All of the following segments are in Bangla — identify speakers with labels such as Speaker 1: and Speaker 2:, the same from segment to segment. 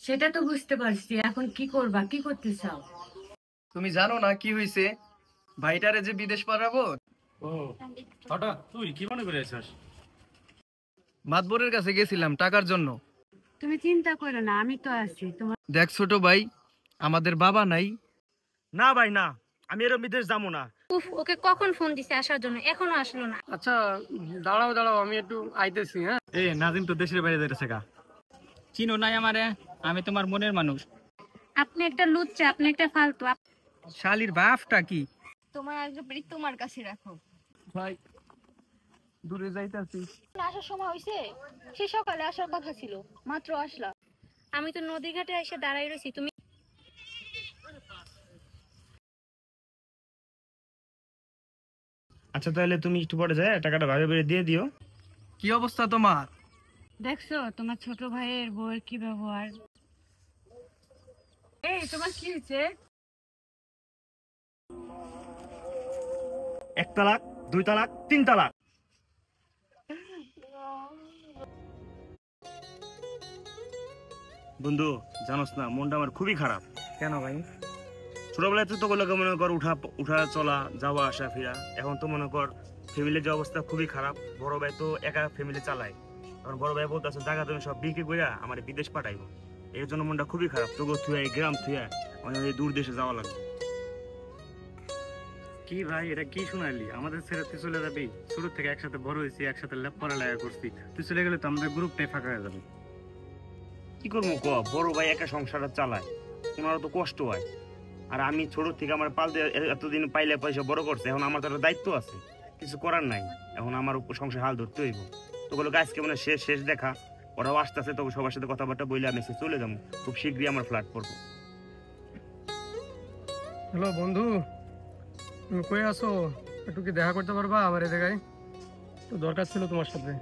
Speaker 1: সেটা তো বুঝতে পারছি, এখন কি করবা, কি করতে চাও?
Speaker 2: তুমি জানো না কি হয়েছে? ভাইটারে যে বিদেশ পাঠাবো।
Speaker 3: ও হঠাৎ তুই কি মনে করে আছিস?
Speaker 2: মাতবরের কাছে গেছিলাম টাকার জন্য।
Speaker 1: তুমি চিন্তা করো না, আমি তো আছি তোমার।
Speaker 2: দেখ ছোট ভাই, আমাদের বাবা নাই।
Speaker 3: না ভাই না, আমি এরকম বিদেশ যাবো না।
Speaker 4: উফ, ওকে কখন ফোন দিছে আসার জন্য, এখনো আসলো না।
Speaker 2: আচ্ছা দাঁড়াও দাঁড়াও, আমি একটু আইতেছি। হ্যাঁ
Speaker 3: এ নাজিম তো দেশের বাইরে যাইতেছে গা।
Speaker 5: চিনো নাই আমারে? আমি তোমার মনের মানুষ।
Speaker 4: আপনি একটা লুচ্চা, আপনি একটা ফালতু।
Speaker 2: শালির বাপটা কি?
Speaker 4: তোমার আগে বাড়ি তোমার কাছে রাখো।
Speaker 2: ভাই দূরে যাইতাছি।
Speaker 4: আসার সময় হইছে, সে সকালে আসার কথা ছিল, মাত্র আসলা। আমি তো নদী ঘাটে এসে দাঁড়াই রয়েছি, তুমি।
Speaker 3: আচ্ছা তাহলে তুমি একটু পরে যায় টাকাটা ভাগে বেড়ে দিয়ে দিও।
Speaker 2: কি অবস্থা তোমার?
Speaker 1: দেখছো তোমার ছোট ভাইয়ের বউয়ের কি ব্যবহার। এই তোমার কি হয়েছে?
Speaker 3: 1 তালাক, 2 তালাক, 3 তালাক। বন্ধু জানোস না, মনটা আমার খুবই খারাপ।
Speaker 2: কেন ভাই?
Speaker 3: ছোটবেলায় তো তোগুলোকে মনে কর উঠা চলা, যাওয়া আসা ফিরা। এখন তো মনে কর ফ্যামিলির যে অবস্থা খুবই খারাপ। বড় ভাই তো একা ফ্যামিলি চালায়। কারণ বড় ভাই বলতেছে জায়গা তুমি সব বিক্রি করে আমার বিদেশ পাঠাইবো। এর জন্য মনটা খুবই খারাপ। তোকে থুয়া এই গ্রাম থুয়া আমাদের এই দূর দেশে যাওয়া লাগবে।
Speaker 6: কি ভাই এটা কি শোনালি? আমাদের ছেড়ে তুই চলে যাবি? শুরু থেকে একসাথে বড় হয়েছি, একসাথে পড়ালেখা করছি, তুই চলে গেলে তো আমাদের গ্রুপটাই ফাঁকা হয়ে যাবে।
Speaker 3: কি করবো ক, বড় ভাই একা সংসারটা চালায়, ওনারও তো কষ্ট হয়। আর আমি ছোট থেকে আমার পালতে এতদিন পাইলে পয়সা বড় করছে, এখন আমার তো একটা দায়িত্ব আছে, কিছু করার নাই। এখন আমার উপর সংসার হাল ধরতে হইব। তোগুলো আজকে মানে শেষ শেষ দেখা, ওরাও আসতেছে, তোকে সবার সাথে কথাবার্তা বলে আমি চলে যাবো। খুব শীঘ্রই আমার ফ্ল্যাট পড়বো।
Speaker 2: হ্যালো বন্ধু, তুমি কই আছো? একটু কি দেখা করতে পারবা আমার এই জায়গায়? একটু দরকার ছিল তোমার সাথে।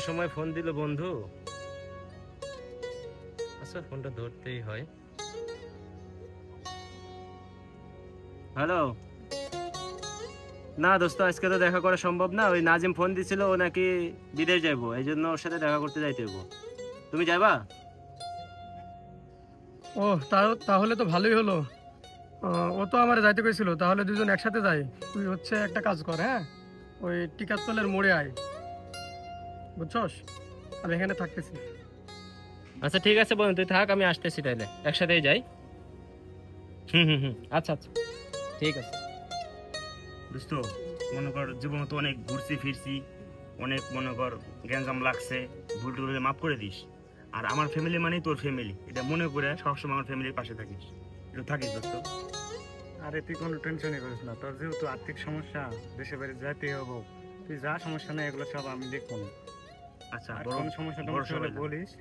Speaker 6: সময় ফোন দিল বন্ধু। আচ্ছা ফোনটা ধরতেই হয়।
Speaker 3: হ্যালো। না দোস্ত, আজকে তো দেখা করা সম্ভব না। ওই নাজিম ফোন দিছিল, ও নাকি বিদেশ যাইবো, এই জন্য ওর সাথে দেখা করতে যাইতে হইব। তুমি যাবা?
Speaker 2: ও তাহলে তো ভালোই হলো। ও তো আমার যাইতে কইছিল, তাহলে দুজন একসাথে যাই। তুই হচ্ছে একটা কাজ কর, হ্যাঁ, ওই টিকাতলের মোড়ে আয়, বুঝছস? আমি এখানে থাকতেছি।
Speaker 6: আচ্ছা ঠিক আছে বন্ধু, তুই থাক, আমি আসতেছি, তাইলে একসাথেই যাই। হুম, আচ্ছা আচ্ছা ঠিক আছে।
Speaker 3: দোস্ত মনে কর জীবনে তো অনেক ঘুরছি ফিরছি, অনেক মনে কর গ্যাঞ্জাম লাগছে, ভুল টুল হলে মাফ করে দিস। আর আমার ফ্যামিলি মানেই তোর ফ্যামিলি, এটা মনে করে সবসময় আমার ফ্যামিলির পাশে থাকিস, একটু থাকিস দোস্ত।
Speaker 6: আরে তুই কোনো টেনশনই করিস না, তোর যেহেতু আর্থিক সমস্যা, দেশে বাইরে যাইতেই হবো, তুই যা সমস্যা নেই এগুলো সব আমি দেখবো না।
Speaker 3: আচ্ছা
Speaker 6: আর
Speaker 3: বড়
Speaker 6: কোনো সমস্যা হলে বলিস।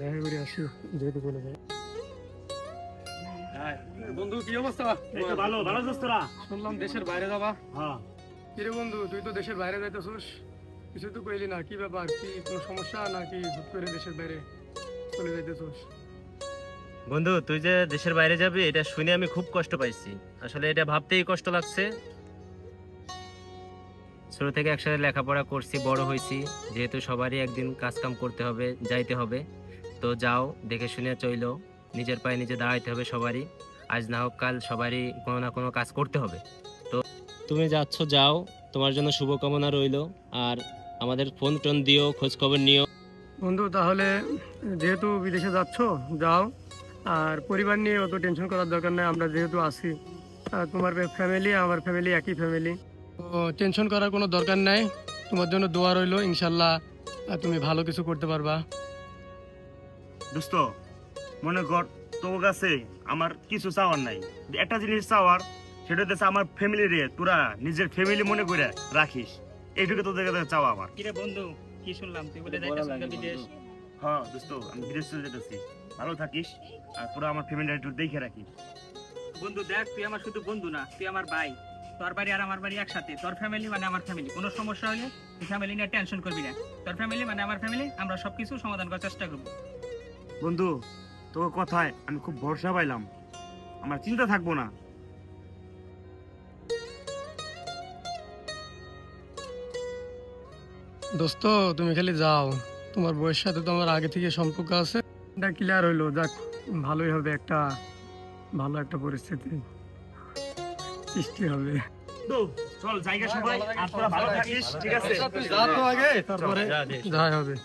Speaker 2: দেখা করে আসি, যেহেতু বলে যাই। বন্ধু কি অবস্থা?
Speaker 3: ভালো ভালো দোস্তরা,
Speaker 2: শুনলাম দেশের বাইরে যাবা।
Speaker 3: হ্যাঁ।
Speaker 2: কিরে বন্ধু, তুই তো দেশের বাইরে যাইতেছিস, কিছু তো কইলি না। কি ব্যাপার? কি কোনো সমস্যা নাকি হুট করে দেশের বাইরে চলে যাইতেছিস?
Speaker 6: বন্ধু তুই যে দেশের বাইরে যাবি এটা শুনে আমি খুব কষ্ট পাইছি। আসলে এটা ভাবতেই কষ্ট লাগছে। ছোট থেকে একসাথে লেখাপড়া করছি, বড় হয়েছি, যেহেতু সবারই একদিন কাজ কাম করতে হবে, যাইতে হবে। তো যাও, দেখে শুনে চইলো, নিজের পায়ে নিজে দাঁড়াইতে হবে সবারই। আজ না হোক কাল সবারই কোনো না কোনো কাজ করতে হবে। তো তুমি যাচ্ছ, যাও, তোমার জন্য শুভকামনা রইলো। আর আমাদের ফোন টোন দিও, খোঁজ খবর নিও।
Speaker 2: বন্ধু তাহলে যেহেতু বিদেশে যাচ্ছ, যাও। আর পরিবার নিয়ে অত টেনশন করার দরকার নেই, আমরা যেহেতু আছি। তোমার ফ্যামিলি আমার ফ্যামিলি একই ফ্যামিলি, তো টেনশন করার কোনো দরকার নাই। তোমার জন্য দোয়া রইলো, ইনশাল্লাহ তুমি ভালো কিছু করতে পারবা।
Speaker 3: দোস্ত মনে কর তোর কাছে আমার কিছু চাওয়ার নাই, একটা জিনিস চাওয়ার, সেটা হচ্ছে আমার ফ্যামিলি রে তোরা নিজের ফ্যামিলি মনে করে রাখিস, এইটুকু তোদের কাছে চাওয়া আমার।
Speaker 5: কিরে বন্ধু, কি শুনলাম তুই বলে যাইতেছিস বিদেশ?
Speaker 3: হ্যাঁ দোস্ত, আমি বিদেশ চলে যেতেছি, ভালো থাকিস। আর তোরা আমার ফ্যামিলি একটু দেখে রাখিস।
Speaker 5: বন্ধু দেখ, তুই আমার শুধু বন্ধু না, তুই আমার ভাই। তোর বাড়ি আর আমার বাড়ি একসাথে, তোর ফ্যামিলি মানে আমার ফ্যামিলি। কোনো সমস্যা হলে তুই ফ্যামিলি নিয়ে টেনশন করবি না। তোর ফ্যামিলি মানে আমার ফ্যামিলি, আমরা সবকিছু সমাধান করার চেষ্টা করবো।
Speaker 3: বন্ধু তোর কথায় আমি খুব ভরসা পাইলাম, আমার চিন্তা থাকবো না।
Speaker 2: দোস্ত তুমি খালি যাও, তোমার বউয়ের সাথে তো আমার আগে থেকে সম্পর্ক আছে, এটা ক্লিয়ার হইলো, যাক ভালোই হবে, ভালো একটা পরিস্থিতি সৃষ্টি হবে।
Speaker 3: তো চল জায়গা সবাই, আর তোরা ভালো থাকিস, ঠিক আছে?
Speaker 2: যা তো আগে, তারপরে যাই হবে।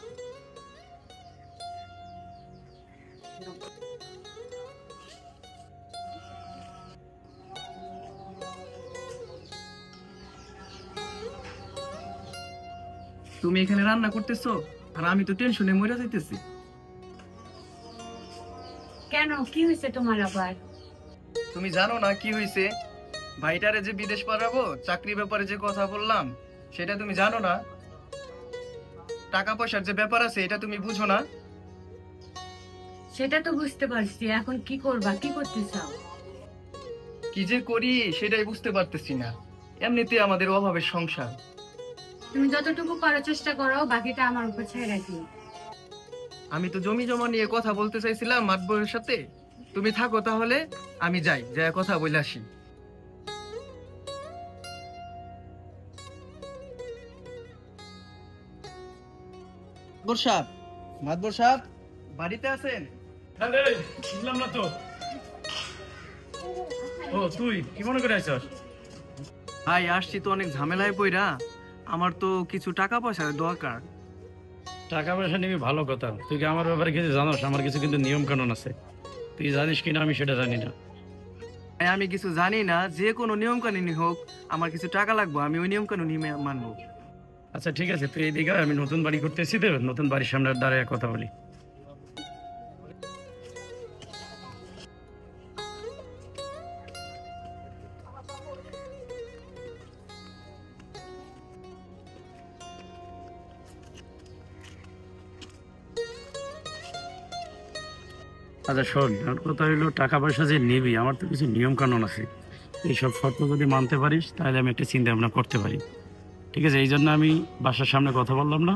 Speaker 7: তুমি এখানে রান্না করতেছো আর আমি তো টেনশনে মরে যাইতেছি।
Speaker 1: কেন, কি হয়েছে তোমার আবার?
Speaker 7: তুমি জানো না কি হয়েছে? ভাইটারে যে বিদেশ পাঠাবো, চাকরি ব্যাপারে যে কথা বললাম সেটা তুমি জানো না? টাকা পয়সার যে ব্যাপার আছে এটা তুমি বুঝো না?
Speaker 1: সেটা তো বুঝতে পারছি, এখন কি করবা, কি করতে চাও?
Speaker 7: কি যে করি সেটাই বুঝতে পারতেছি না। এমনিতে আমাদের অভাবের সংসার।
Speaker 1: তুমি যতটুকু পারো চেষ্টা করো, বাকিটা আমার উপর ছেড়ে রাখি।
Speaker 7: আমি তো জমি জমা নিয়ে কথা বলতে চাইছিলাম মাতবরের সাথে। তুমি থাকো তাহলে, আমি যাই, যাই কথা বলে আসি। মাতবর সাহেব, মাতবর সাহেব বাড়িতে আছেন?
Speaker 3: বুঝলাম না তো। ও তুই কি মনে করে আইছস?
Speaker 7: ভাই আসছি তো অনেক ঝামেলায় পইরা, আমার তো কিছু টাকা পয়সার দরকার।
Speaker 8: টাকা পয়সা নিবি ভালো কথা, তুই কি আমার ব্যাপারে কিছু জানোস? আমার কিছু কিন্তু নিয়ম কানুন আছে, তুই জানিস কিনা আমি সেটা জানি না।
Speaker 7: আমি কিছু জানি না, যে কোনো নিয়ম কানুন হোক, আমার কিছু টাকা লাগবে, আমি ওই নিয়ম কানুন মানবো।
Speaker 8: আচ্ছা ঠিক আছে, তুই এইদিকে আয়, আমি নতুন বাড়ি করতেছি তো, নতুন বাড়ির সামনে দাঁড়ায় কথা বলি। আচ্ছা শোন, আমার কথা হইলো টাকা পয়সা যে নিবি, আমার তো কিছু নিয়ম কানুন আছে, এইসব শর্ত যদি মানতে পারিস তাহলে আমি একটা চিন্তা ভাবনা করতে পারি। ঠিক আছে, এই জন্য আমি বাসার সামনে কথা বললাম না,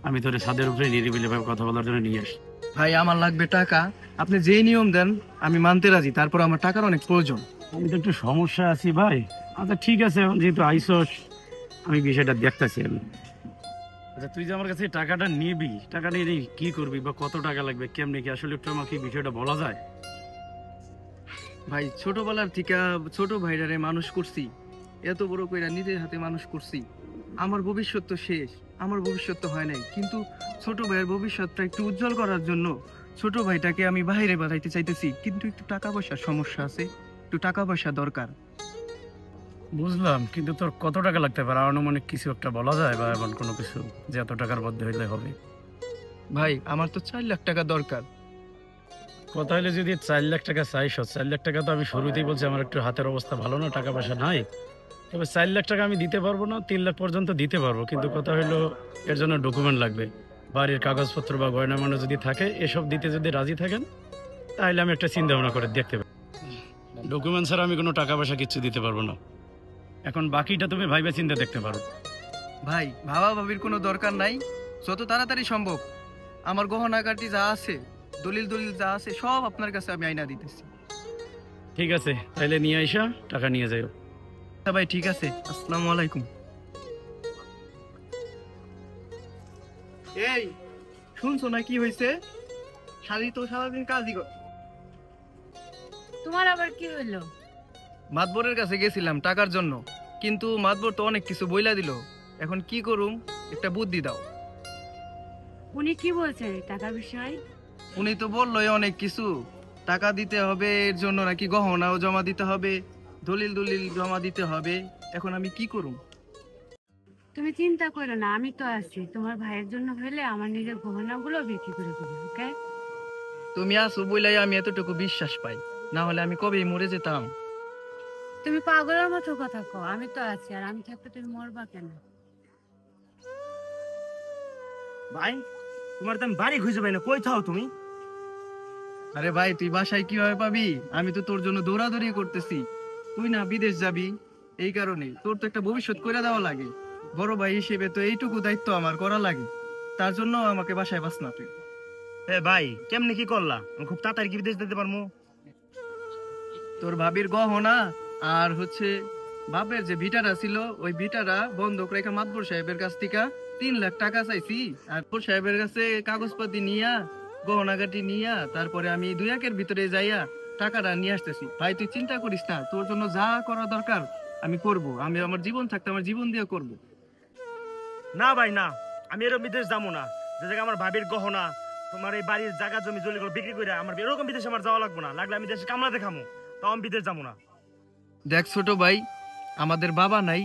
Speaker 8: আমি তোর ছাদের উপরে নিরিবিলি ভাবে কথা বলার জন্য নিয়ে আসি।
Speaker 7: ভাই আমার লাগবে টাকা, আপনি যেই নিয়ম দেন আমি মানতে রাজি, তারপর আমার টাকার অনেক প্রয়োজন।
Speaker 8: আমি তো একটু সমস্যা আছি ভাই। আচ্ছা ঠিক আছে, এখন যেহেতু আইসস আমি বিষয়টা দেখতেছি আমি। আচ্ছা তুই যে আমার কাছে টাকাটা নিবি, টাকা নিয়ে কি করবি বা কত টাকা লাগবে, কেমনি কি, আসলে একটু আমাকে বিষয়টা বলা যায়?
Speaker 7: ভাই ছোটবেলার থেকে ছোট ভাইরারে মানুষ করছি, এত বড় কইরা নিজের হাতে মানুষ করছি। আমার ভবিষ্যৎ তো শেষ, আমার ভবিষ্যৎ তো হয় নাই, কিন্তু ছোট ভাইয়ের ভবিষ্যৎটা একটু উজ্জ্বল করার জন্য ছোট ভাইটাকে আমি বাইরে পাঠাইতে চাইতেছি, কিন্তু একটু টাকা পয়সার সমস্যা আছে, একটু টাকা পয়সা দরকার।
Speaker 8: বুঝলাম, কিন্তু তোর কত টাকা লাগতে পারে, আনুমানিক কিছু একটা বলা যায়, বা এমন কোনো কিছু যে এত টাকার মধ্যে হইলে হবে?
Speaker 7: ভাই আমার তো 4 লাখ টাকা দরকার।
Speaker 8: কথা হলে যদি 4 লাখ টাকা চাইছ, 4 লাখ টাকা তো আমি শুরুতেই বলছি আমার একটু হাতের অবস্থা ভালো না, টাকা পয়সা নাই। তবে 4 লাখ টাকা আমি দিতে পারবো না, 3 লাখ পর্যন্ত দিতে পারবো, কিন্তু কথা হলো এর জন্য ডকুমেন্ট লাগবে, বাড়ির কাগজপত্র বা গয়নামান্য যদি থাকে, এসব দিতে যদি রাজি থাকেন তাহলে আমি একটা চিন্তা ভাবনা করে দেখতে পারি। ডকুমেন্ট ছাড়া আমি কোনো টাকা পয়সা কিচ্ছু দিতে পারবো না। এখন বাকিটা তুমি ভাইবে চিন্তা দেখতে পারো।
Speaker 7: ভাই ভাবা ভাবির কোনো দরকার নাই, যত তাড়াতাড়ি সম্ভব আমার গহনাগাটি যা আছে, দলিল যা আছে সব আপনার কাছে আমি আইনা দিতেছি।
Speaker 8: ঠিক আছে, তাহলে নিয়ে আইসা টাকা নিয়ে যাও।
Speaker 7: ভাই ঠিক আছে, আসসালামু আলাইকুম। এই শুনছো না কি হয়েছে? শালি তো সারাদিন কাজই কর।
Speaker 1: তোমার আবার কি হইলো?
Speaker 7: মাতবরের কাছে গেছিলাম টাকার জন্য, কিন্তু মাতবর তো অনেক কিছু বইলা দিল, এখন কি করুম, একটা বুদ্ধি দাও।
Speaker 1: উনি কি বলছে টাকার বিষয়?
Speaker 7: উনি তো বললোই অনেক কিছু, টাকা দিতে হবে, এর জন্য নাকি গহনাও জমা দিতে হবে, দলিল জমা দিতে হবে, এখন আমি কি করুম?
Speaker 1: তুমি চিন্তা করো না, আমি তো আছি। তোমার ভাইয়ের জন্য হইলে আমার নিজের গহনাগুলো বিক্রি করে দেবো, ওকে?
Speaker 7: তুমি আসো বইলাই আমি এতটুকু বিশ্বাস পাই, না হলে আমি কবেই মরে যেতাম।
Speaker 1: তুমি পাগলের মতো কথা কও, আমি তো আছি, আর আমি থাকতে তুমি মরবা কেন?
Speaker 3: ভাই তোমার তো আমি বাড়ি খুঁজে পাই না, কই থাও তুমি?
Speaker 7: আরে ভাই তুই বাসায় কিভাবে পাবি? আমি তো তোর জন্য দৌড়াদৌড়ি করতেছি, তুই না বিদেশ যাবি, এই কারণে তোর তো একটা ভবিষ্যৎ করে দেওয়া লাগে, বড় ভাই হিসেবে তো এইটুকু দায়িত্ব আমার করা লাগে, তার জন্য আমাকে বাসায় বাস না তুই।
Speaker 3: এ ভাই কেমনে কি করলা? আমি খুব তাড়াতাড়ি কি বিদেশ যেতে পারবো?
Speaker 7: তোর ভাবির গহনা আর হচ্ছে বাপের যে ভিটারা ছিল ওই ভিটারা বন্ধক রেখে মাতবর সাহেবের কাছ থেকে 3 লাখ টাকা চাইছি। আর তোর সাহেবের কাছে কাগজপাতি নিয়া গহনাগাটি নিয়া তারপরে আমি 2-1 ভিতরে যাইয়া টাকাটা নিয়ে আসতেছি। ভাই তুই চিন্তা করিস না, তোর জন্য যা করা দরকার আমি করব। আমি আমার জীবন থাকতে আমার জীবন দিয়ে করব।
Speaker 3: না ভাই না, আমি এরকম বিদেশ যাবো না যে জায়গায় আমার ভাবির গহনা, তোমার এই বাড়ির জায়গা জমি জলি করে বিক্রি করে আমার এরকম বিদেশে আমার যাওয়া লাগবে না। লাগলে আমি দেশে কামলা দেখামো, তাও আমি বিদেশ যাবো না।
Speaker 7: দেখ ছোট ভাই, আমাদের বাবা নাই,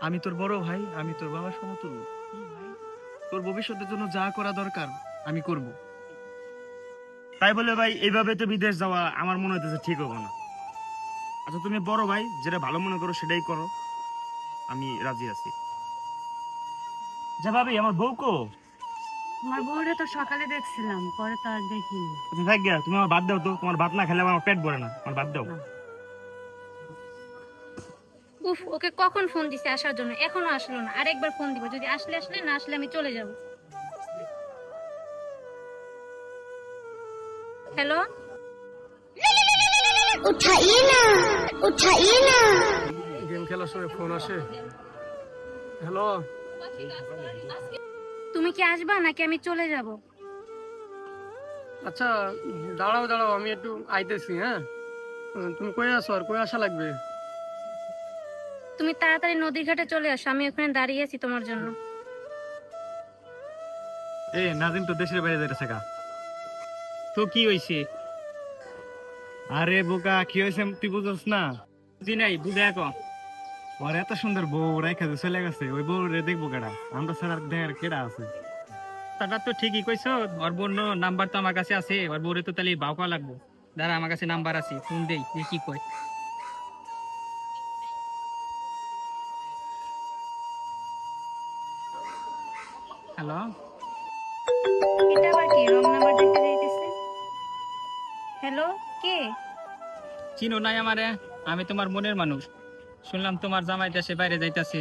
Speaker 7: আমি তোর বড় ভাই, আমি তোর বাবার সমতুল্য। তোর ভবিষ্যতের জন্য যা করা দরকার আমি করব।
Speaker 3: তাই বলে ভাই এইভাবে তো বিদেশ যাওয়া আমার মনে হইতেছে ঠিক হবে না। আচ্ছা তুমি বড় ভাই যেটা ভালো মনে করো সেটাই করো, আমি রাজি আছি। যা ভাবি আমার বউ কো?
Speaker 1: আমার বউরে তো সকালে দেখছিলাম, পরে তো আর দেখিনি।
Speaker 3: আচ্ছা থাক গিয়া, তুমি আমার ভাত দাও তো, তোমার ভাত না খেলে আমার পেট ভরে না, আমার ভাত দাও।
Speaker 4: উফ, ওকে কখন ফোন দিছে আসার জন্য, এখনো আসলো না। আরেকবার ফোন দিব, যদি আসলে আসলে, না আসলে আমি চলে যাব। হ্যালো,
Speaker 2: গেম খেলার সময় ফোন আসে। হ্যালো,
Speaker 4: তুমি কি আসবা নাকি আমি চলে যাব?
Speaker 2: আচ্ছা দাঁড়াও দাঁড়াও, আমি একটু আইতেছি। হ্যাঁ, তুমি কই আসো আর কই আসা লাগবে?
Speaker 4: তুমি তাড়াতাড়ি নদীর ঘাটে চলে আসো, আমি ওখানে দাঁড়িয়ে আছি তোমার জন্য।
Speaker 3: এ নাজিম তো দেশের বাইরে যাইতেছে কা?
Speaker 5: তো কি হয়েছে?
Speaker 3: আরে বোকা কি হয়েছে তুই বুঝছ না?
Speaker 5: বুঝি নাই, বুঝে এখন।
Speaker 3: ওর এত সুন্দর বউ রাইখা যে চলে গেছে, ওই বউ রে দেখবো কেডা? আমরা ছাড়া দেখার কেডা আছে?
Speaker 5: তারপর তো ঠিকই কইছো, ওর বোন নাম্বার তো আমার কাছে আছে, ওর বউরে তো তাহলে বাউকা লাগবো। দাঁড়া, আমার কাছে নাম্বার আছে, ফোন দেই, কি কয়। হ্যালো,
Speaker 4: এটা আবার কি রং নাম্বার দেখতে যাইতেছে? হ্যালো, কে?
Speaker 5: চিনো নাই আমারে? আমি তোমার মনের মানুষ। শুনলাম তোমার জামাই দেশে বাইরে যাইতাছে,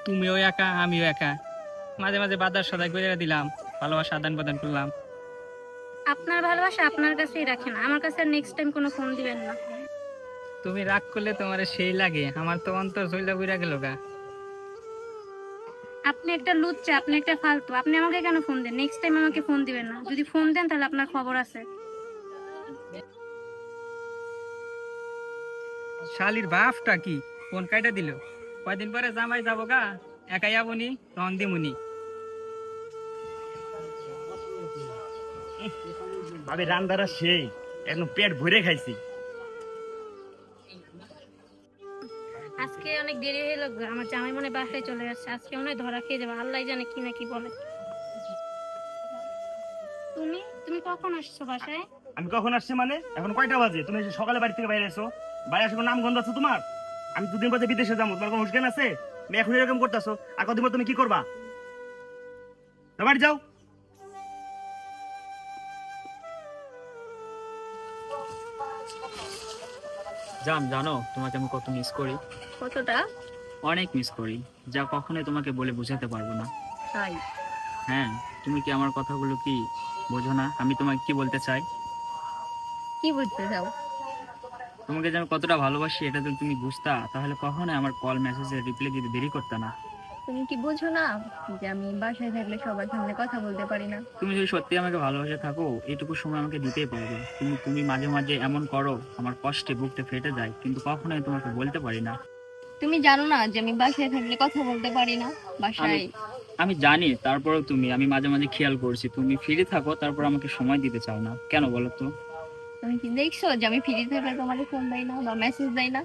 Speaker 5: তুমিও একা আমিও একা। মাঝে মাঝে বাজার সদাই করে দিলাম, ভালোবাসা আদান প্রদান করলাম।
Speaker 4: আপনার ভালোবাসা আপনার কাছেই রাখেন, আমার কাছে নেক্সট টাইম কোনো ফোন দিবেন না।
Speaker 5: তুমি রাগ করলে তোমার সেই লাগে, আমার তো অন্তর জইলা বুইরা গেল গা।
Speaker 4: আপনি একটা লুচ্চা, আপনি একটা ফালতু, আপনি আমাকে কেন ফোন দেন? নেক্সট টাইম আমাকে ফোন দিবেন না। যদি ফোন দেন তাহলে আপনার খবর আছে।
Speaker 5: শালির বাপটা কি ফোন কাইটা দিল? কয়দিন পরে জামাই যাবো গা, একাই যাবনি, তখন দিমুনি।
Speaker 3: ভাবি রান্দারা সেই একদম পেট ভরে খাইছি।
Speaker 4: আজকে অনেক দেরি হয়ে গেল, আমার জামাই মনে বাসায় চলে যাচ্ছে। আজকে মনে হয় ধরা খেয়ে যাবো, আল্লাহ জানে কি না কি বলে। তুমি তুমি কখন আসছো বাসায়?
Speaker 3: আমি কখন আসছি মানে? এখন কয়টা বাজে? তুমি সকালে বাড়ি থেকে বাইরে এসো, বাইরে আসো নাম গন্ধ আছে তোমার? আমি 2 দিন পরে বিদেশে যাবো, তোমার কোনো হুঁশজ্ঞান আছে? তুমি এখন এরকম করতেছো, আর কদিন পর তুমি কি করবা? বাড়ি যাও।
Speaker 5: জানো তোমাকে আমি কত মিস করি?
Speaker 4: কতটা?
Speaker 5: অনেক মিস করি, যা কখনোই তোমাকে বলে বোঝাতে পারবো না।
Speaker 4: তাই?
Speaker 5: হ্যাঁ, তুমি কি আমার কথাগুলো কি বোঝো না? আমি তোমাকে কি বলতে চাই?
Speaker 4: কি বুঝতে চাও?
Speaker 5: তোমাকে যে আমি কতটা ভালোবাসি এটা যদি তুমি বুঝতা, তাহলে কখনোই আমার কল মেসেজের রিপ্লাই দিতে দেরি করতে না।
Speaker 4: তুমি কি বোঝো না যে আমি বাসায় থাকলে সবার সামনে কথা বলতে পারি না?
Speaker 5: তুমি যদি সত্যি আমাকে ভালোবাসে থাকো, এইটুকু সময় আমাকে দিতেই পারবে। তুমি মাঝে মাঝে এমন করো, আমার কষ্টে বুকটা ফেটে যায়, কিন্তু কখনোই তোমাকে বলতে পারি না।
Speaker 4: তুমি জানো না যে আমি বাসায় থাকলে কথা বলতে পারি না? বাসায়
Speaker 5: আমি জানি, তারপরেও আমি মাঝে মাঝে খেয়াল করছি তুমি ফ্রি থাকো, তারপর আমাকে সময় দিতে চাও না কেন বলো তো?
Speaker 4: তুমি কি দেখছো যে আমি ফ্রি থাকলে তোমাকে ফোন দেই না বা মেসেজ দেই না?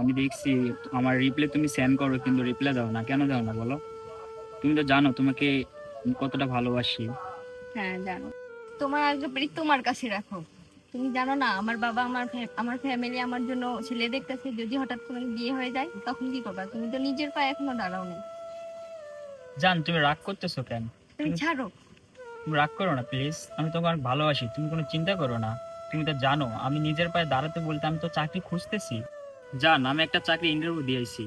Speaker 5: আমি দেখছি আমার রিপ্লাই তুমি সেন্ড করো, কিন্তু রিপ্লাই দাও না, কেন দাও না বলো? তুমি তো জানো তোমাকে আমি কতটা ভালোবাসি।
Speaker 4: হ্যাঁ জানো। তোমার আগে তোমার কাছে রাখো। তুমি জানো না আমার বাবা আমার ফ্যামিলি আমার জন্য ছেলে দেখতেছে, যদি হঠাৎ কোনো বিয়ে হয়ে যায় তখন কি করবা? তুমি তো নিজের পায়ে এখনো দাঁড়াও নি।
Speaker 5: জান, তুমি রাগ করতেছো কেন?
Speaker 4: তুমি ছাড়ো।
Speaker 5: তুমি রাগ করো না প্লিজ, আমি তোমাকে অনেক ভালোবাসি, তুমি কোনো চিন্তা করো না। তুমি তো জানো আমি নিজের পায়ে দাঁড়াতে বলতে আমি তো চাকরি খুঁজতেছি। জান, আমি একটা চাকরি ইন্টারভিউ দিয়েছি,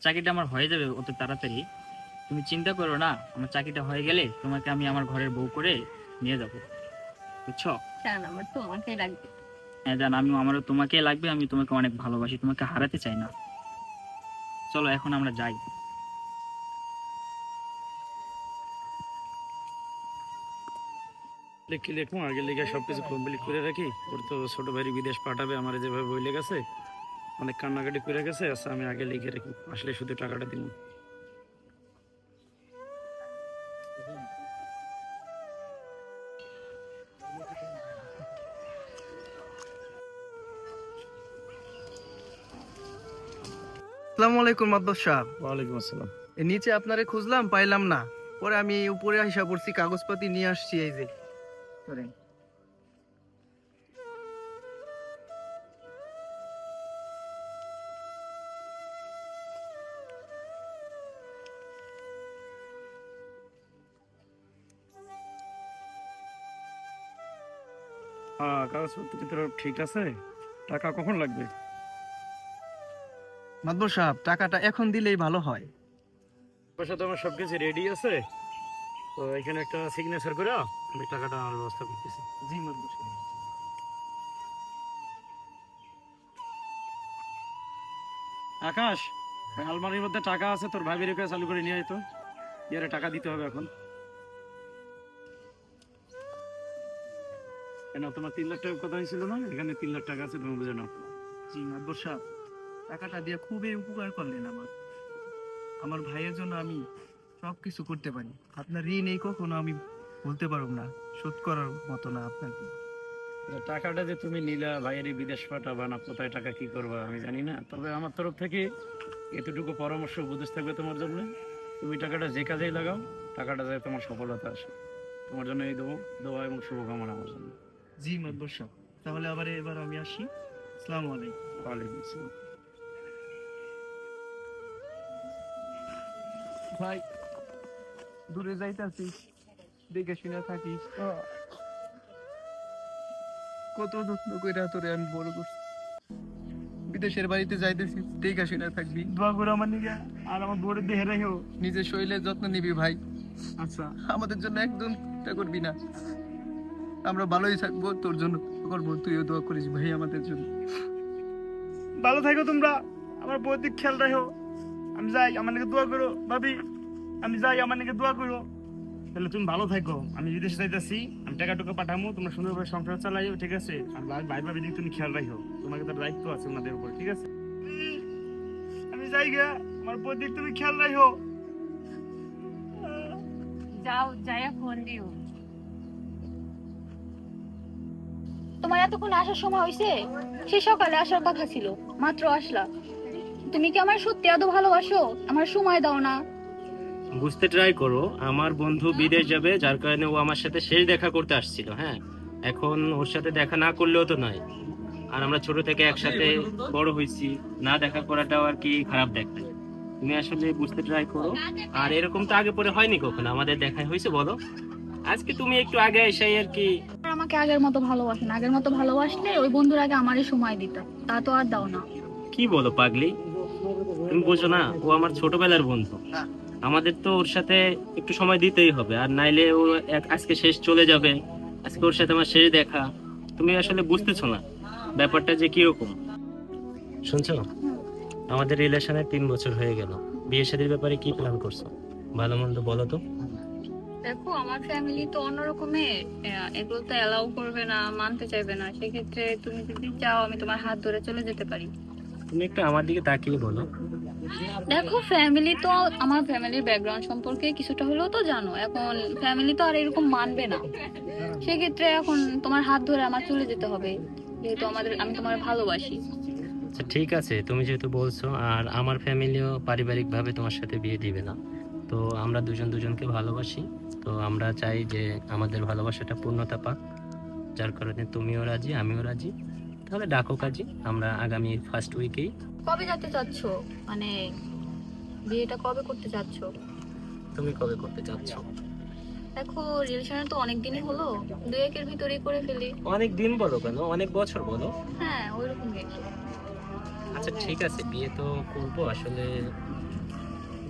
Speaker 5: চাকরিটা আমার হয়ে যাবে অত তাড়াতাড়ি। তুমি চিন্তা করো না, আমার চাকরিটা হয়ে গেলে তোমাকে আমি আমার ঘরের বউ করে নিয়ে যাব, বুঝছো?
Speaker 4: জান, আমার তোমাকে লাগবে।
Speaker 5: হ্যাঁ জান, আমারও তোমাকে লাগবে, আমি তোমাকে অনেক ভালোবাসি, তোমাকে হারাতে চাই না। চলো এখন আমরা যাই।
Speaker 8: কি লিখবো আগে লিখে সবকিছু কমপ্লিট করে রাখি। ওর তো ছোট ভাই বিদেশ পাঠাবে, আমার যেভাবে বইলে গেছে অনেক কান্নাকাটি করে গেছে। আচ্ছা আমি আগে লিখে রাখি, আসলে শুধু টাকাটা দিব।
Speaker 7: আসসালামু আলাইকুম মাদবর সাহেব।
Speaker 8: ওয়ালাইকুম আসসালাম।
Speaker 7: এই নিচে আপনারে খুঁজলাম, পাইলাম না। পরে আমি উপরে আসা পড়ছি, কাগজপাতি নিয়ে আসছি। এই যে ধরেন।
Speaker 8: হ্যাঁ কাগজপত্র তো ঠিক আছে। টাকা কখন লাগবে?
Speaker 7: মাদবর সাহেব, টাকাটা এখন দিলেই ভালো হয়।
Speaker 8: পয়সা তো আমার সবকিছু রেডি আছে, তো এখানে একটা সিগনেচার করে আমি টাকাটা আমার ব্যবস্থা করতেছি।
Speaker 7: জি মাদবর সাহেব।
Speaker 8: আকাশ, ওই আলমারির মধ্যে টাকা আছে, তোর ভাই বেরিয়ে চালু করে নিয়ে আয় তো। ইয়ারে টাকা দিতে হবে এখন। কেন তোমার 3 লাখ টাকা কথা হয়েছিল না? এখানে 3 লাখ টাকা আছে, তুমি বুঝে নাও।
Speaker 7: জি মাদবর সাহেব, টাকাটা দিয়ে খুবই উপকার করলেন আমার ভাইয়ের জন্য আমি সবকিছু করতে পারি। আপনার ঋণ এই কখনো আমি বলতে পারব না, শোধ করার মতো না আপনাকে।
Speaker 8: টাকাটা যে তুমি নিলা, ভাইয়ের বিদেশ পাঠাবা না, কোথায় টাকা কি করবা আমি জানি না, তবে আমার তরফ থেকে এতটুকু পরামর্শ উপদেশ থাকবে তোমার জন্য। তুমি টাকাটা যে কাজেই লাগাও, টাকাটা যায় তোমার সফলতা আসে। তোমার জন্য এই দোয়া এবং শুভকামনা আমার জন্য।
Speaker 7: জি মাদবর সাহেব, তাহলে এবার আমি আসি। আসসালামু আলাইকুম।
Speaker 8: ওয়ালাইকুম আসসালাম।
Speaker 7: ভাই দূরে যাইতাছিস, দেখে শুনে থাকিস। কত যত্ন কইরা তোরে আমি বড় করছি। বিদেশের বাড়িতে যাইতেছিস, দেখে শুনে থাকবি।
Speaker 3: দোয়া করে আমার নিকে, আর আমার বউরে দেহে রাখো।
Speaker 7: নিজের শরীরের যত্ন নিবি ভাই।
Speaker 3: আচ্ছা,
Speaker 7: আমাদের জন্য একদম চিন্তা করবি না, আমরা ভালোই থাকবো, তোর জন্য করবো। তুইও দোয়া করিস ভাই আমাদের জন্য।
Speaker 3: ভালো থাকো তোমরা, আমার বউর দিক খেয়াল রাখো। আমি যাই, আমার নাকি দোয়া করো ভাবি। আমি যাই, আমার নাকি দোয়া করো। তাহলে তুমি ভালো থাকো, আমি বিদেশে যাইতেছি, আমি টাকা টুকা পাঠাবো, তোমরা সুন্দরভাবে সংসার চালাইও, ঠিক আছে? আর ভাই ভাবি দিক তুমি খেয়াল রাখো, তোমাকে তার দায়িত্ব আছে ওনাদের উপর, ঠিক আছে? আমি যাই গা, আমার বউর দিক তুমি খেয়াল রাখো।
Speaker 1: যাও, যাইয়া ফোন দিও।
Speaker 4: তোমার এতক্ষণ আসার সময় হয়েছে? সে সকালে আসার কথা ছিল, মাত্র আসলা। তুমি কি আমার সত্যি এত ভালোবাসো? আমার সময় দাও না।
Speaker 6: বুঝতে ট্রাই করো, আমার বন্ধু বিদেশ যাবে, যার কারণে ও আমার সাথে শেষ দেখা করতে আসছিল। হ্যাঁ, এখন ওর সাথে দেখা না করলেও তো নয়। আর আমরা ছোট থেকে একসাথে বড় হয়েছি, না দেখা করাটাও আর কি খারাপ দেখায়। তুমি আসলে বুঝতে ট্রাই করো। আর এরকম তো আগে পরে হয়নি কখনো আমাদের দেখা হয়েছে বলো? আজকে তুমি একটু আগে এসে আর কি।
Speaker 4: আমাকে আগের মতো ভালোবাসেন, আগের মতো ভালোবাসলে ওই বন্ধুর আগে আমারই সময় দিত, তা তো আর দাও না।
Speaker 6: কি বলো পাগলি, তুমি বোঝো না? ও আমার ছোটবেলার বন্ধু, আমাদের তো ওর সাথে একটু সময় দিতেই হবে। আর নাইলে ও আজকে শেষ চলে যাবে, আজকে ওর সাথে আমার শেষ দেখা। তুমি আসলে বুঝতেছো না ব্যাপারটা যে কিরকম। শুনছো, আমাদের রিলেশনে 3 বছর হয়ে গেল। বিয়ে শাদীর ব্যাপারে কি প্ল্যান করছো? ভালো মন্দ বলো তো।
Speaker 4: দেখো, আমার ফ্যামিলি তো অন্যরকমের, এগুলো তো অ্যালাউ করবে না, মানতে চাইবে না। সেক্ষেত্রে তুমি যদি চাও আমি তোমার হাত ধরে চলে যেতে পারি।
Speaker 6: তুমি একটু আমার দিকে তাকিয়ে বলো।
Speaker 4: দেখো, ফ্যামিলি তো, আমার ফ্যামিলির ব্যাকগ্রাউন্ড সম্পর্কে কিছুটা হলেও তো জানো। এখন ফ্যামিলি তো আর এরকম মানবে না, সেক্ষেত্রে এখন তোমার হাত ধরে আমার চলে যেতে হবে, যেহেতু আমি তোমার ভালোবাসি।
Speaker 6: আচ্ছা ঠিক আছে, তুমি যেহেতু বলছো, আর আমার ফ্যামিলিও পারিবারিকভাবে তোমার সাথে বিয়ে দিবে না। তো আমরা দুজনকে ভালোবাসি, তো আমরা চাই যে আমাদের ভালোবাসাটা পূর্ণতা পাক, যার কারণে তুমিও রাজি আমিও রাজি। তাহলে ডাকো কাজী, আমরা আগামী ফার্স্ট উইকেই।
Speaker 4: কবে যেতে চাচ্ছ? মানে বিয়েটা কবে করতে চাচ্ছ?
Speaker 6: তুমি কবে করতে চাচ্ছ?
Speaker 4: দেখো, রিলেশনে তো অনেক দিনই হলো, 2-1 ভিতরেই করে ফেলি।
Speaker 6: অনেক দিন বলো কেন, অনেক বছর বলো।
Speaker 4: হ্যাঁ, ওইরকমই।
Speaker 6: আচ্ছা ঠিক আছে, বিয়ে তো করবো।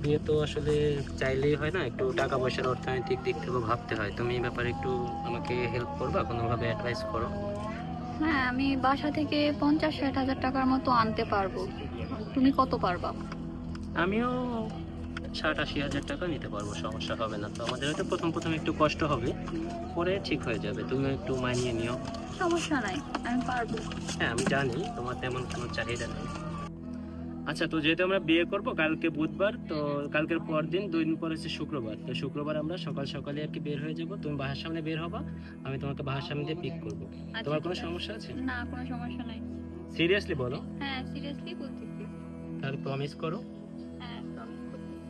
Speaker 6: বিয়ে তো আসলে চাইলেই হয় না, একটু টাকা পয়সার অর্থনৈতিক দিক থেকেও ভাবতে হয়। তুমি এই ব্যাপারে একটু আমাকে হেল্প করবা, কোনোভাবে অ্যাডভাইস করো।
Speaker 9: হ্যাঁ, আমি বাসা থেকে 50-60 হাজার টাকার মতো আনতে পারবো। তুমি কত পারবা?
Speaker 6: আমিও 60-80 হাজার টাকা নিতে পারবো, সমস্যা হবে না। তো আমাদের হয়তো প্রথম প্রথম একটু কষ্ট হবে, পরে ঠিক হয়ে যাবে। তুমি একটু মানিয়ে নিও।
Speaker 9: সমস্যা নাই, আমি পারবো।
Speaker 6: হ্যাঁ, আমি জানি তোমার তেমন কোনো চাহিদা নেই। আচ্ছা, তো যেহেতু আমরা বিয়ে করব কালকে বুধবার, তো কালকের পর দিন 2 দিন পরে হচ্ছে শুক্রবার। তো শুক্রবার আমরা সকাল সকালে আর কি বের হয়ে যাব। তুমি বাসার সামনে বের হবা, আমি তোমাকে বাসার সামনে দিয়ে পিক করব। তোমার কোনো সমস্যা আছে?
Speaker 9: না, কোনো সমস্যা নাই।
Speaker 6: সিরিয়াসলি বলো?
Speaker 9: হ্যাঁ, সিরিয়াসলি বলতেছি।
Speaker 6: তাহলে প্রমিস করো।
Speaker 9: হ্যাঁ, promise করতেছি।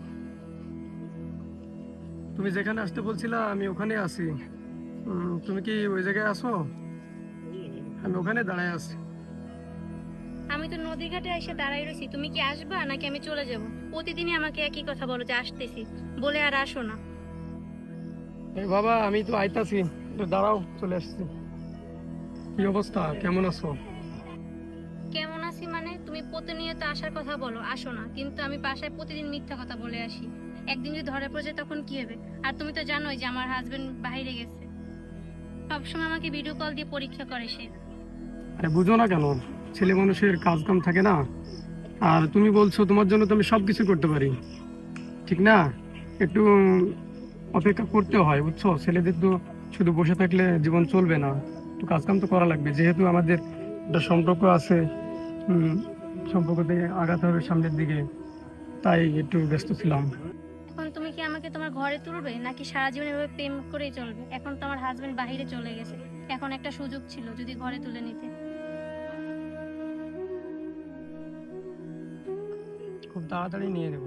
Speaker 2: তুমি যেখানে আসতে বলছিলা আমি ওখানে আছি। তুমি কি ওই জায়গায় আসো? আমি ওখানে দাঁড়ায় আছি।
Speaker 1: আমি তো নদী ঘাটে এসে দাঁড়াই রয়েছি, তুমি কি আসবা নাকি আমি চলে যাব? প্রতিদিনই আমাকে একই কথা বলো যে আসতেছি, বলে আর আসো না।
Speaker 2: এই বাবা, আমি তো আইতাছি, একটু দাঁড়াও, চলে আসছি। কি অবস্থা, কেমন আছো?
Speaker 1: কেমন আছি মানে? তুমি প্রতিনিয়ত আসার কথা বলো, আসো না, কিন্তু আমি বাসায় প্রতিদিন মিথ্যা কথা বলে আসি। একদিন যদি ধরে পড়ে যায় তখন কি হবে? আর তুমি তো জানোই যে আমার হাজবেন্ড বাইরে গেছে। সবসময় আমাকে ভিডিও কল দিয়ে পরীক্ষা করে সে।
Speaker 2: আরে বুঝো না কেন, ছেলে মানুষের কাজ কাম থাকে না। আর তুমি বলছো তোমার জন্য তো আমি সবকিছু করতে পারি, ঠিক না? একটু অপেক্ষা করতে হয়, বুঝছো? ছেলেদের তো শুধু বসে থাকলে জীবন চলবে না, একটু কাজ কাম তো করা লাগবে। যেহেতু আমাদের একটা সম্পর্ক আছে, সম্পর্কতে আগাতে হবে সামনের দিকে, তাই একটু ব্যস্ত ছিলাম।
Speaker 1: এখন তুমি কি আমাকে তোমার ঘরে তুলবে নাকি সারা জীবন এভাবে প্রেম করেই চলবে? এখন তো আমার হাজবেন্ড বাইরে চলে গেছে, এখন একটা সুযোগ ছিল যদি ঘরে তুলে নিতে।
Speaker 2: খুব তাড়াতাড়ি নিয়ে নেব।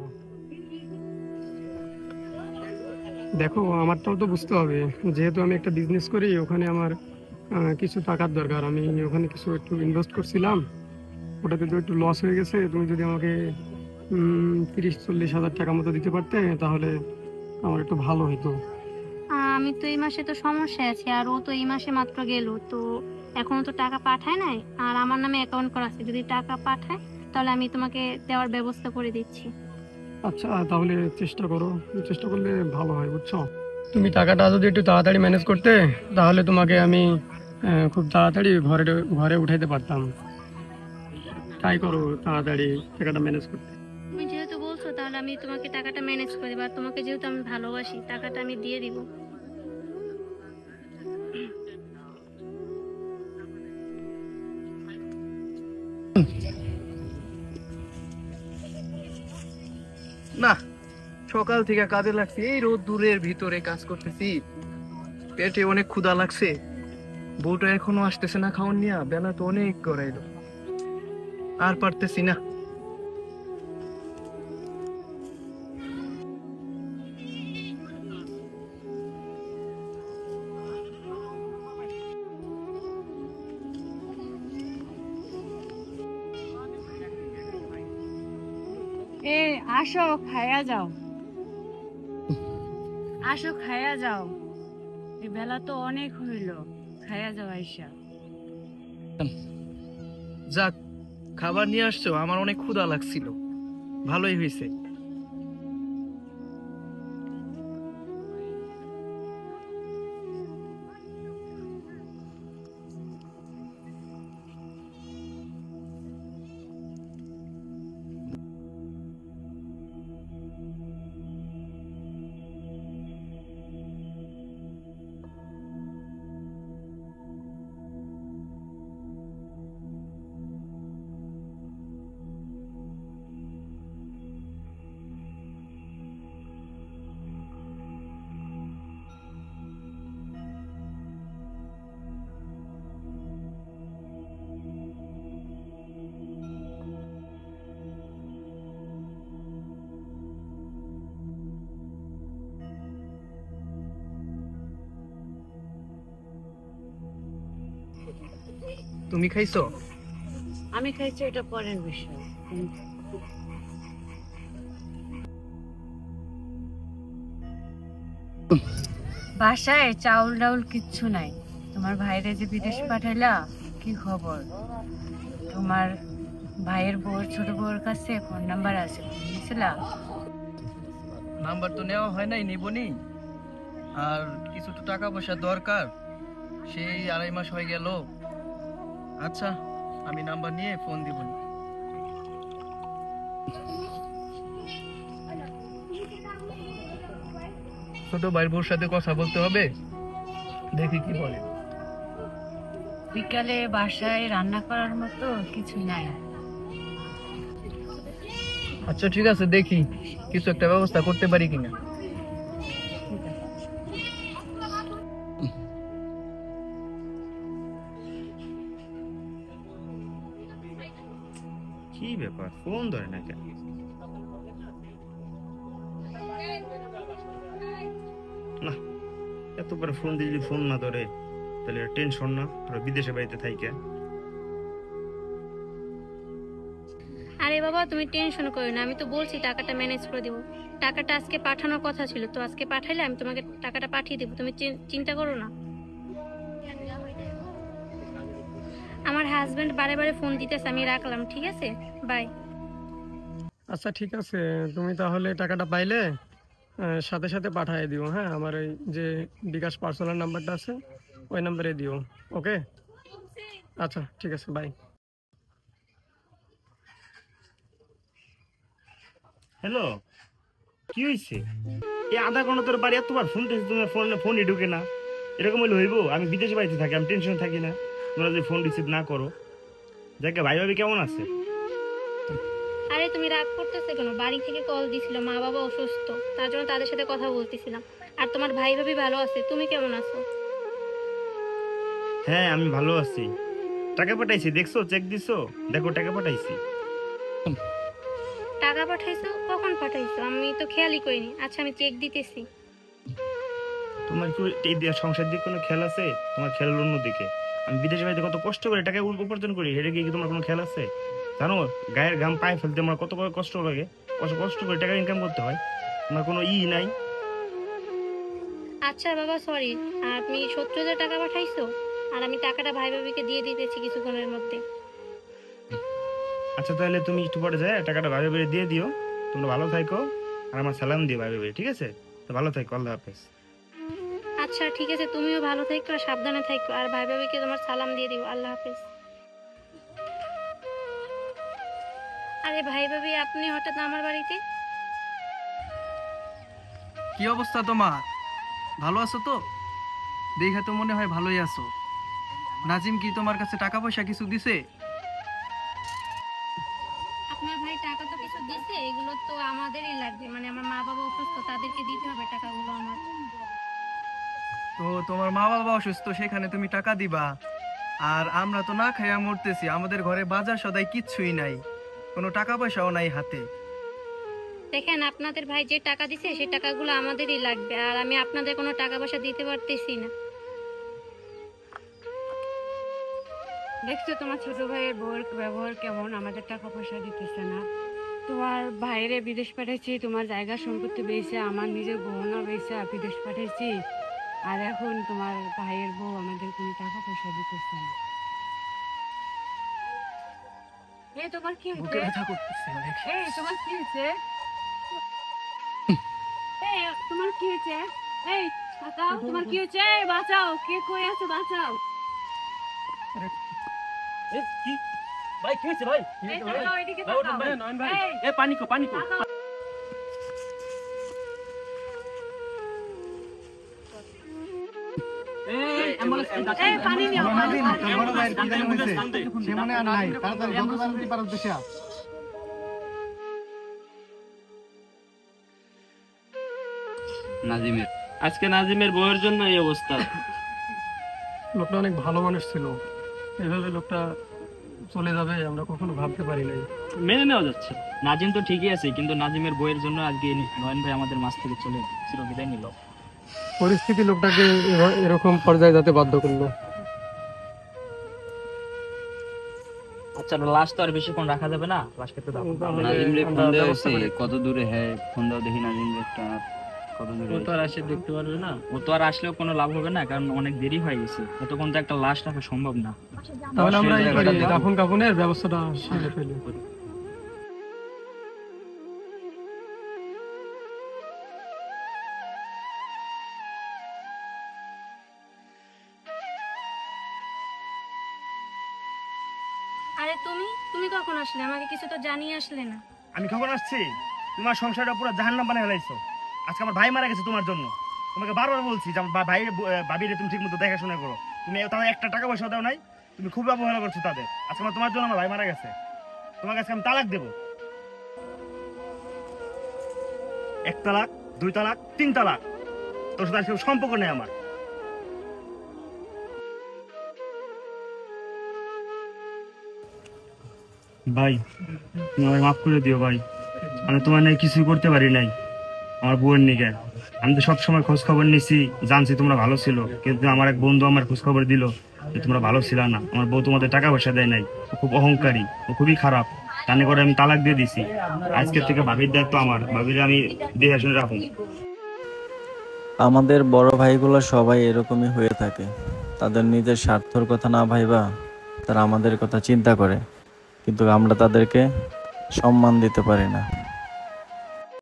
Speaker 2: দেখো, আমারটাও তো বুঝতে হবে, যেহেতু আমি একটা বিজনেস করি, ওখানে আমার কিছু টাকার দরকার। আমি ওখানে কিছু একটু ইনভেস্ট করছিলাম, ওটাতে তো একটু লস হয়ে গেছে। তুমি যদি আমাকে 30-40 হাজার টাকা মতো দিতে পারতে তাহলে আমার একটু ভালো হতো।
Speaker 1: আমি তো এই মাসে তো সমস্যায় আছি, আর ও তো এই মাসে মাত্র গেল, তো এখনো তো টাকা পাঠায় নাই। আর আমার নামে অ্যাকাউন্ট করা আছে, যদি টাকা পাঠায় তাহলে আমি তোমাকে দেওয়ার ব্যবস্থা করে দিচ্ছি।
Speaker 2: আচ্ছা, তাহলে চেষ্টা করো, চেষ্টা করলে ভালো হয়, বুঝছো? তুমি টাকাটা যদি একটু তাড়াতাড়ি ম্যানেজ করতে তাহলে তোমাকে আমি খুব তাড়াতাড়ি ঘরে ঘরে উঠাইতে পারতাম। ট্রাই করো তাড়াতাড়ি টাকাটা ম্যানেজ করতে।
Speaker 1: তুমি যেহেতু বলছো তাহলে আমি তোমাকে টাকাটা ম্যানেজ করে দেবো। আর তোমাকে যেহেতু আমি ভালোবাসি, টাকাটা আমি দিয়ে দিব।
Speaker 7: না, সকাল থেকে কাজে লাগছি, এই রোদ দূরের ভিতরে কাজ করতেছি, পেটে অনেক ক্ষুধা লাগছে। বউটা এখনো আসতেছে না খাওয়ান নিয়ে, বেলা তো অনেক গড়াইলো, আর পারতেছি না।
Speaker 1: আসো খাইয়া যাও, আসো খাইয়া যাও, এই বেলা তো অনেক হইল, খাইয়া যাও আইসা।
Speaker 7: যাক, খাবার নিয়ে আসছো, আমার অনেক ক্ষুধা লাগছিল, ভালোই হয়েছে। তুমি খাইছো?
Speaker 1: আমি খাইছি, এটা পরের বিষয়। বাসায় চাউল ডাউল কিচ্ছু নাই। তোমার ভাইরে যে বিদেশ পাঠাইলা, কি খবর? তোমার ভাইয়ের বউর, ছোট বউর কাছে ফোন নাম্বার আছে, বুঝছিলা?
Speaker 7: নাম্বার তো নেওয়া হয় নাই, নিবনি। আর কিছু তো টাকা পয়সা দরকার, সেই 2.5 মাস হয়ে গেল, আচ্ছা, আমি নাম্বার নিয়ে ফোন দিব। ছোট ভাইয়ের বউর সাথে কথা বলতে হবে, দেখি কি বলে।
Speaker 10: বিকালে বাসায় রান্না করার মতো কিছু নাই।
Speaker 7: আচ্ছা ঠিক আছে, দেখি কিছু একটা ব্যবস্থা করতে পারি কিনা।
Speaker 3: কি ব্যাপার, ফোন ধরে না কেন? না, এতবার ফোন দিয়ে যদি ফোন না ধরে তাহলে টেনশন না, ওরা বিদেশে বাড়িতে থাইকে।
Speaker 1: আরে বাবা তুমি টেনশন করো না, আমি তো বলছি টাকাটা ম্যানেজ করে দেবো। টাকাটা আজকে পাঠানোর কথা ছিল, তো আজকে পাঠাইলে আমি তোমাকে টাকাটা পাঠিয়ে দেবো, তুমি চিন্তা করো না। আমার হাজবেন্ড বারে বারে ফোন দিতেছে, আমি রাখলাম, ঠিক আছে, বাই।
Speaker 2: আচ্ছা ঠিক আছে, তুমি তাহলে টাকাটা পাইলে সাথে সাথে পাঠিয়ে দিও। হ্যাঁ, আমার এই যে বিকাশ পার্সোনাল নাম্বারটা আছে ওই নাম্বারে দিও। ওকে, আচ্ছা ঠিক আছে, বাই।
Speaker 3: হ্যালো, কি হয়েছে? এই আধা ঘন্টা তোর বাড়ি এতবার ফোন দিয়েছি, তোমার ফোনই ঢুকে না। এরকম হলে হইব? আমি বিদেশে বাড়িতে থাকি, আমি টেনশন থাকি না তোমরা যদি ফোন রিসিভ না করো। যাকে ভাই ভাবি কেমন আছে?
Speaker 1: আরে তুমি রাগ করতেছে কেন? বাড়ি থেকে কল দিছিল, মা বাবা অসুস্থ, তার জন্য তাদের সাথে কথা বলতেছিলাম। আর তোমার ভাই ভাবি ভালো আছে, তুমি কেমন আছো?
Speaker 3: হ্যাঁ আমি ভালো আছি। টাকা পাঠাইছি, দেখছো? চেক দিছো? দেখো টাকা পাঠাইছি।
Speaker 1: টাকা পাঠাইছো? কখন পাঠাইছো? আমি তো খেয়ালই করিনি। আচ্ছা আমি চেক দিতেছি।
Speaker 3: তোমার কি এই সংসার দিকে কোনো খেয়াল আছে? তোমার খেয়াল অন্যদিকে। আমি বিদেশে বাড়িতে কত কষ্ট করে টাকা উপার্জন করি, এটা কি তোমার কোনো খেয়াল আছে? জানো গায়ের ঘাম পায়ে ফেলতে আমার কত কষ্ট লাগে, কষ্ট করে টাকা ইনকাম করতে হয়। তোমার কোনো নাই।
Speaker 1: আচ্ছা বাবা সরি, আপনি 70,000 টাকা পাঠাইছো? আর আমি টাকাটা ভাই ভাবিকে দিয়ে দিতেছি কিছুক্ষণের মধ্যে।
Speaker 3: আচ্ছা তাহলে তুমি একটু পরে যায় টাকাটা ভাই ভাই দিয়ে দিও। তোমরা ভালো থাকো আর আমার সালাম দিও ভাই ভাই, ঠিক আছে? তো ভালো থাকো, আল্লাহ হাফেজ।
Speaker 1: আচ্ছা ঠিক আছে, তুমিও ভালো থাকো আর সাবধানে থাকো, আর ভাই ভাবিকে তোমার সালাম দিয়ে দিও। আল্লাহ হাফেজ। আরে ভাই ভাবি, আপনি হঠাৎ আমার বাড়িতে?
Speaker 7: কি অবস্থা তোমার? ভালো আছো তো? দেখে তো মনে হয় ভালোই আছো। নাজিম কি তোমার কাছে টাকা পয়সা কিছু দিছে?
Speaker 1: আপনার ভাই টাকা তো কিছু দিছে, এগুলো তো আমাদেরই লাগবে, মানে আমার মা বাবা অসুস্থ, তাদেরকে দিতে হবে টাকাগুলো আমার।
Speaker 7: তো তোমার মা বাবা অসুস্থ, সেখানে তুমি টাকা দিবা? আর আমরা তো না খাইয়া মরতেছি, আমাদের ঘরে বাজার সদাই কিচ্ছুই নাই, কোনো টাকা পয়সাও নাই হাতে।
Speaker 1: দেখেন আপনাদের ভাই যে টাকা দিছে সেই টাকাগুলো আমাদেরই লাগবে, আর আমি আপনাদের কোনো টাকা পয়সা দিতে পারতেছি না।
Speaker 10: দেখছো তোমার ছোট ভাইয়ের বউয়ের ব্যবহার কেমন, আমাদের টাকা পয়সা দিতেছে না। তোমার ভাইরে বিদেশ পাঠাইছি, তোমার জায়গা সম্পত্তি বেচে, আমার নিজের গহনা বেচে বিদেশ পাঠাইছি, আর এখন তোমার ভাইয়ের বউ আমাদের কোনো টাকা পয়সা দিতেছে না। এই তোমার কি হয়েছে? এই তোমার কি হয়েছে? এই তোমার কি হয়েছে? এই বাঁচাও, তোমার কি হয়েছে? এই বাঁচাও, কে কই আছে? বাঁচাও।
Speaker 5: ভাই কি হয়েছে ভাই?
Speaker 10: এই তাকাও, এদিকে তাকাও। এই
Speaker 5: পানি কো
Speaker 10: তাকাও। এই পানি নিও।
Speaker 7: সে মনে আর নাই, তাড়াতাড়ি যত তাড়াতাড়ি পারো দেশে আস।
Speaker 5: নাজিমের আজকে নাজিমের বউয়ের জন্য এই অবস্থা।
Speaker 2: লোকটা অনেক ভালো মানুষ ছিল, এভাবে লোকটা চলে যাবে আমরা কখনো ভাবতে পারি নাই।
Speaker 5: মেনে নেওয়া যাচ্ছে। নাজিম তো ঠিকই আছে, কিন্তু নাজিমের বউয়ের জন্য আজকে নয়ন ভাই আমাদের মাছ থেকে চলে চিরবিদায় নিল।
Speaker 2: পরিস্থিতি লোকটাকে এরকম পর্যায়ে যেতে বাধ্য করলো।
Speaker 5: আচ্ছা লাশ তো আর বেশিক্ষণ রাখা যাবে না, লাশকে তো
Speaker 2: নাজিমরে ফোন দেওয়া হয়েছে,
Speaker 5: কত দূরে হ্যাঁ ফোন দাও দেখি নাজিমরে একটা কত দূরে। ও তো আর আসে দেখতে পারবে না, ও তো আর আসলেও কোনো লাভ হবে না, কারণ অনেক দেরি হয়ে গেছে, এতক্ষণ তো একটা লাশ রাখা সম্ভব না।
Speaker 2: তাহলে আমরা এই করি, দাফন কাফনের ব্যবস্থাটা সেরে ফেলি।
Speaker 1: আসলে? আমাকে কিছু তো জানিয়ে আসলে না।
Speaker 3: আমি কখন আসছি? তোমার সংসারটা পুরো জাহান্নাম বানিয়ে ফেলাইছো। আজকে আমার ভাই মারা গেছে তোমার জন্য। তোমাকে বারবার বলছি যে আমার ভাই ভাবিরে তুমি ঠিক মতো দেখাশোনা করো। তুমি তাদের একটা টাকা পয়সা দাও নাই, তুমি খুব অবহেলা করছো তাদের। আজকে তোমার জন্য আমার ভাই মারা গেছে। তোমাকে আজকে আমি তালাক দেবো। 1 তালাক, 2 তালাক, 3 তালাক। তোর সাথে কেউ সম্পর্ক নেই আমার। ভাই তুমি আমায় মাফ করে দিও ভাই, আমি তোমার নিয়ে কিছুই করতে পারি নাই আমার বউয়ের নিকে। আমি তো সবসময় খোঁজ খবর নিছি, জানছি তোমরা ভালো ছিল, কিন্তু আমার এক বন্ধু আমার খোঁজ খবর দিল যে তোমরা ভালো ছিল না। আমার বউ তোমাদের টাকা পয়সা দেয় নাই, ও খুব অহংকারী, ও খুবই খারাপ। তানে করে আমি তালাক দিয়ে দিছি। আজকের থেকে ভাবির দায়িত্ব আমার, ভাবির আমি দেখে শুনে রাখুন।
Speaker 11: আমাদের বড় ভাইগুলো সবাই এরকমই হয়ে থাকে, তাদের নিজের স্বার্থর কথা না ভাইবা তারা আমাদের কথা চিন্তা করে, কিন্তু আমরা তাদেরকে সম্মান দিতে পারি না।